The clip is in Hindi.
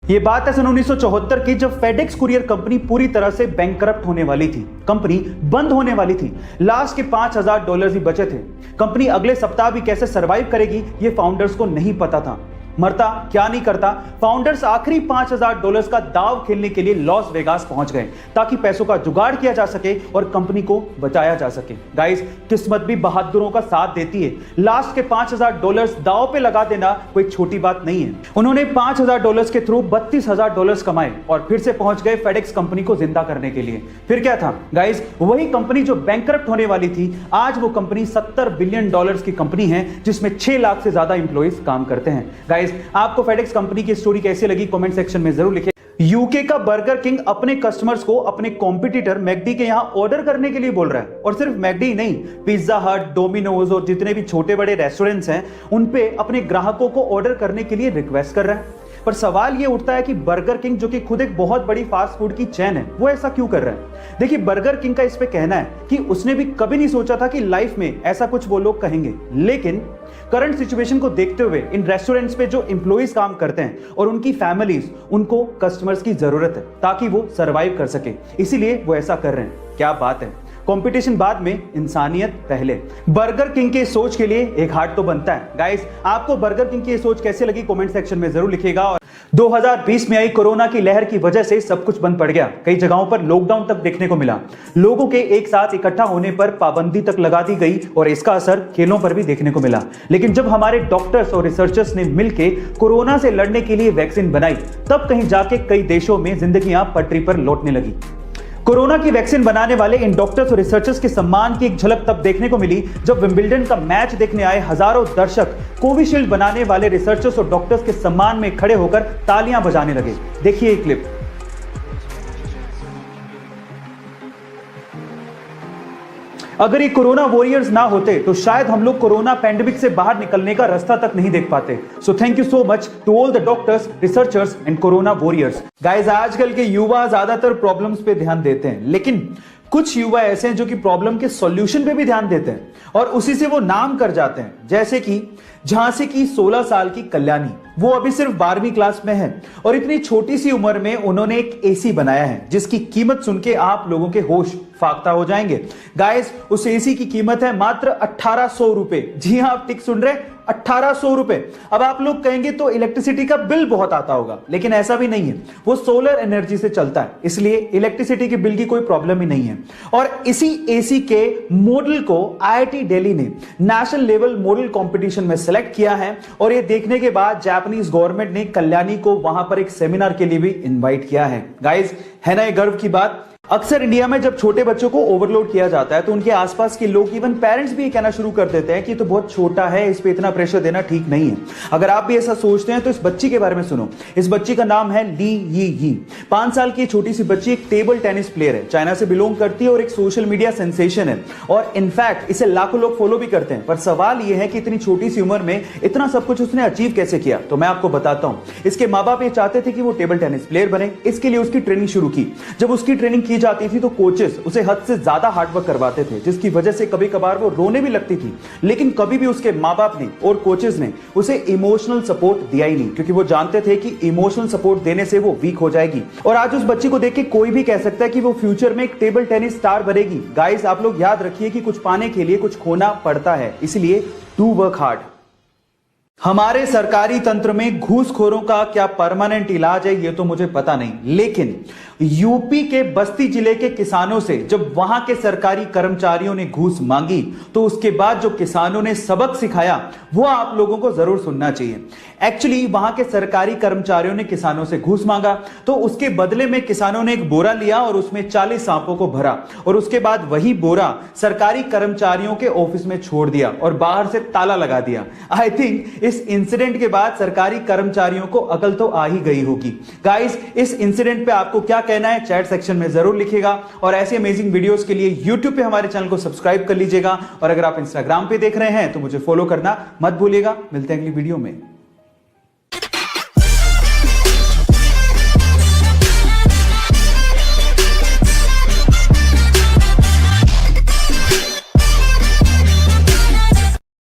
ये बात है सन 1974 की, जब फेडेक्स कुरियर कंपनी पूरी तरह से बैंकरप्ट होने वाली थी। कंपनी बंद होने वाली थी। लास्ट के $5000 ही बचे थे। कंपनी अगले सप्ताह भी कैसे सरवाइव करेगी ये फाउंडर्स को नहीं पता था। मरता क्या नहीं करता, फाउंडर्स आखिरी $5000 का दाव खेलने के लिए लॉस वेगास पहुंच गए ताकि पैसों का जुगाड़ किया जा सके और कंपनी को बचाया जा सके। गाइस, किस्मत भी बहादुरों का साथ देती है। लास्ट के $5000 दाव पे लगा देना कोई छोटी बात नहीं है। उन्होंने $5000 के थ्रू $32000 कमाए और फिर से पहुंच गए फेडेक्स कंपनी को जिंदा करने के लिए। फिर क्या था गाइस, वही कंपनी जो बैंकरप्ट होने वाली थी, आज वो कंपनी $70 बिलियन की कंपनी है जिसमें 6 लाख से ज्यादा इंप्लॉइज काम करते हैं। गाइस, आपको फेडेक्स कंपनी की स्टोरी कैसी लगी कमेंट सेक्शन में जरूर लिखें। यूके का बर्गर किंग अपने कस्टमर्स को अपने कॉम्पिटिटर मैकडी के यहां ऑर्डर करने के लिए बोल रहा है, और सिर्फ मैकडी नहीं, पिज्जा हट, डोमिनोज और जितने भी छोटे बड़े रेस्टोरेंट्स हैं उन पे अपने ग्राहकों को ऑर्डर करने के लिए रिक्वेस्ट कर रहा है। पर सवाल यह उठता है कि बर्गर किंग, जो कि खुद एक बहुत बड़ी फास्ट फूड की चेन है, वो ऐसा क्यों कर रहा है? देखिए, बर्गर किंग का इस पे कहना है कि उसने भी कभी नहीं सोचा था कि लाइफ में ऐसा कुछ वो लोग कहेंगे, लेकिन करंट सिचुएशन को देखते हुए इन रेस्टोरेंट्स पे जो एम्प्लॉइज काम करते हैं और उनकी फैमिलीज, उनको कस्टमर्स की जरूरत है ताकि वो सरवाइव कर सके, इसीलिए वो ऐसा कर रहे हैं। क्या बात है, कंपटीशन बाद में, इंसानियत पहले। बर्गर किंग के सोच के लिए एक हार्ट तो बनता है। गाइस, आपको बर्गर किंग की सोच कैसे लगी कमेंट सेक्शन में जरूर लिखिएगा। और 2020 में आई कोरोना की लहर की वजह से सब कुछ बंद पड़ गया। कई जगहों पर लॉकडाउन तक देखने को मिला। लोगों के एक साथ इकट्ठा होने पर पाबंदी तक लगा दी गई और इसका असर खेलों पर भी देखने को मिला। लेकिन जब हमारे डॉक्टर्स और रिसर्चर्स ने मिलकर कोरोना से लड़ने के लिए वैक्सीन बनाई, तब कहीं जाके कई देशों में जिंदगियां पटरी पर लौटने लगी। कोरोना की वैक्सीन बनाने वाले इन डॉक्टर्स और रिसर्चर्स के सम्मान की एक झलक तब देखने को मिली जब विंबलडन का मैच देखने आए हजारों दर्शक कोविशील्ड बनाने वाले रिसर्चर्स और डॉक्टर्स के सम्मान में खड़े होकर तालियां बजाने लगे। देखिए ये क्लिप। अगर ये कोरोना वॉरियर्स ना होते तो शायद हम लोग कोरोना पैंडेमिक से बाहर निकलने का रास्ता तक नहीं देख पाते। So thank you so much to all the doctors, researchers and corona warriors. Guys, आजकल के युवा ज्यादातर प्रॉब्लम्स पे ध्यान देते हैं, लेकिन कुछ युवा ऐसे हैं जो कि प्रॉब्लम के सॉल्यूशन पे भी ध्यान देते हैं और उसी से वो नाम कर जाते हैं। जैसे कि झांसी की 16 साल की कल्याणी, वो अभी सिर्फ 12वीं क्लास में है और इतनी छोटी सी उम्र में उन्होंने एक एसी बनाया है जिसकी कीमत सुन के आप लोगों के होश फाख्ता हो जाएंगे। गाइस, उस एसी की कीमत है मात्र 1800 रुपए। जी हां, आप ठीक सुन रहे, 1800 रुपए। अब आप लोग कहेंगे तो इलेक्ट्रिसिटी का बिल बहुत आता होगा, लेकिन ऐसा भी नहीं है। वो सोलर एनर्जी से चलता है, इसलिए इलेक्ट्रिसिटी के बिल की कोई प्रॉब्लम ही नहीं है। और इसी एसी के मॉडल को आईआईटी दिल्ली ने नेशनल लेवल मॉडल कंपटीशन में सेलेक्ट किया है और ये देखने के बाद जापानीज गवर्नमेंट ने कल्याणी को वहां पर एक सेमिनार के लिए भी इन्वाइट किया है। गाइस, है ना ये गर्व की बात? अक्सर इंडिया में जब छोटे बच्चों को ओवरलोड किया जाता है तो उनके आसपास के लोग, इवन पेरेंट्स भी कहना शुरू कर देते हैं कि तो बहुत छोटा है, इस पे इतना प्रेशर देना ठीक नहीं है। अगर आप भी ऐसा सोचते हैं तो इस बच्ची के बारे में सुनो। इस बच्ची का नाम है ली यी। 5 साल की छोटी सी बच्ची एक टेबल टेनिस प्लेयर है, चाइना से बिलोंग करती है और एक सोशल मीडिया सेंसेशन है और इनफैक्ट इसे लाखों लोग फॉलो भी करते हैं। पर सवाल यह है कि इतनी छोटी सी उम्र में इतना सब कुछ उसने अचीव कैसे किया? तो मैं आपको बताता हूं। इसके माँ बाप ये चाहते थे कि वो टेबल टेनिस प्लेयर बने, इसके लिए उसकी ट्रेनिंग शुरू की। जब उसकी ट्रेनिंग की जाती थी तो कोचेस उसे हद से ज्यादा हार्डवर्क करवाते थे, जिसकी वजह से कभी कभार वो रोने भी लगती थी। लेकिन कभी भी उसके माँ बाप ने और कोचेस ने उसे इमोशनल सपोर्ट दिया ही नहीं, क्योंकि वो जानते थे कि इमोशनल सपोर्ट देने से वो वीक हो जाएगी। और आज उस बच्ची को देख के कोई भी कह सकता है कि वो फ्यूचर में एक टेबल टेनिस स्टार बनेगी। गाइस, आप लोग याद रखिए कि कुछ पाने के लिए कुछ खोना पड़ता है, इसलिए डू वर्क हार्ड। हमारे सरकारी तंत्र में घूसखोरों का क्या परमानेंट इलाज है ये तो मुझे पता नहीं, लेकिन यूपी के बस्ती जिले के किसानों से जब वहां के सरकारी कर्मचारियों ने घूस मांगी तो उसके बाद जो किसानों ने सबक सिखाया वो आप लोगों को जरूर सुनना चाहिए। एक्चुअली वहां के सरकारी कर्मचारियों ने किसानों से घूस मांगा तो उसके बदले में किसानों ने एक बोरा लिया और उसमें 40 सांपों को भरा और उसके बाद वही बोरा सरकारी कर्मचारियों के ऑफिस में छोड़ दिया और बाहर से ताला लगा दिया। आई थिंक इस इंसिडेंट के बाद सरकारी कर्मचारियों को अकल तो आ ही गई होगी। गाइस, इस इंसिडेंट पे आपको क्या कहना है चैट सेक्शन में जरूर लिखिएगा और ऐसे अमेजिंग वीडियोस के लिए YouTube पे हमारे चैनल को सब्सक्राइब कर लीजिएगा और अगर आप इंस्टाग्राम पे देख रहे हैं तो मुझे फॉलो करना मत भूलिएगा। मिलते हैं अगली वीडियो में।